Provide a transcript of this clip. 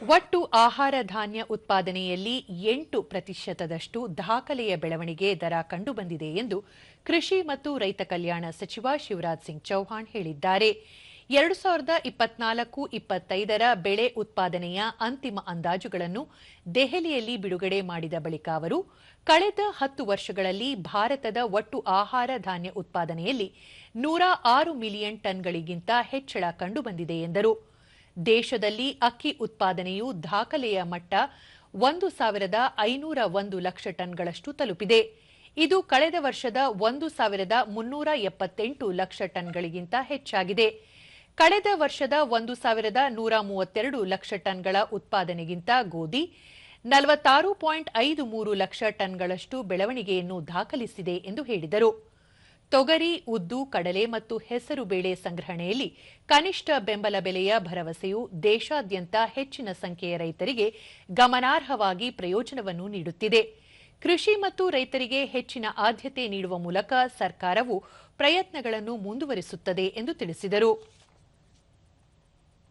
ಒಟ್ಟು ಆಹಾರ ಧಾನ್ಯ ಉತ್ಪಾದನೆಯಲ್ಲಿ 8% ದಾಖಲೆಯ ಬೆಳವಣಿಗೆ ದರ ಕಂಡುಬಂದಿದೆ ಎಂದು ಕೃಷಿ ಮತ್ತು ರೈತ ಕಲ್ಯಾಣ ಸಚಿವ ಶಿವರಾಜ್ ಸಿಂಗ್ ಚೌಹಾಣ್ ಹೇಳಿದ್ದಾರೆ. 2024-25ರ ಬೆಳೆ ಉತ್ಪಾದನೆಯ ಅಂತಿಮ ಅಂದಾಜುಗಳನ್ನು ದೆಹಲಿಯಲ್ಲಿ ಬಿಡುಗಡೆ ಮಾಡಿದ ಬಳಿಕ ಅವರು ಕಳೆದ 10 ವರ್ಷಗಳಲ್ಲಿ ಭಾರತದ ಒಟ್ಟು ಆಹಾರ ಧಾನ್ಯ ಉತ್ಪಾದನೆಯಲ್ಲಿ 106 ಮಿಲಿಯನ್ ಟನ್ಗಳಿಗಿಂತ ಹೆಚ್ಚಳ ಕಂಡುಬಂದಿದೆ ಎಂದರು. ದೇಶದಲ್ಲಿ ಅಕ್ಕಿ ಉತ್ಪಾದನೆಯು ದಾಖಲೆಯ ಮಟ್ಟ 1,501 ಲಕ್ಷ ಟನ್ಗಳಷ್ಟು ತಲುಪಿದೆ. ಇದು ಕಳೆದ ವರ್ಷದ 1,378 ಲಕ್ಷ ಟನ್ಗಳಿಗಿಂತ ಹೆಚ್ಚಾಗಿದೆ. ಕಳೆದ ವರ್ಷದ 1,132 ಲಕ್ಷ ಟನ್ಗಳ ಉತ್ಪಾದನೆಗಿಂತ ಗೋಧಿ 46.53 ಲಕ್ಷ ಟನ್ಗಳಷ್ಟು ಬೆಳವಣಿಗೆಯನ್ನು ದಾಖಲಿಸಿದೆ ಎಂದು ಹೇಳಿದರು. ತೊಗರಿ, ಉದ್ದು, ಕಡಲೆ ಮತ್ತು ಹೆಸರು ಬೇಳೆ ಸಂಗ್ರಹಣೆಯಲ್ಲಿ ಕನಿಷ್ಠ ಬೆಂಬಲ ಬೆಲೆಯ ಭರವಸೆಯು ದೇಶಾದ್ಯಂತ ಹೆಚ್ಚಿನ ಸಂಖ್ಯೆಯ ರೈತರಿಗೆ ಗಮನಾರ್ಹವಾಗಿ ಪ್ರಯೋಜನವನ್ನು ನೀಡುತ್ತಿದೆ. ಕೃಷಿ ಮತ್ತು ರೈತರಿಗೆ ಹೆಚ್ಚಿನ ಆದ್ಯತೆ ನೀಡುವ ಮೂಲಕ ಸರ್ಕಾರವು ಪ್ರಯತ್ನಗಳನ್ನು ಮುಂದುವರಿಸುತ್ತದೆ ಎಂದು ತಿಳಿಸಿದರು.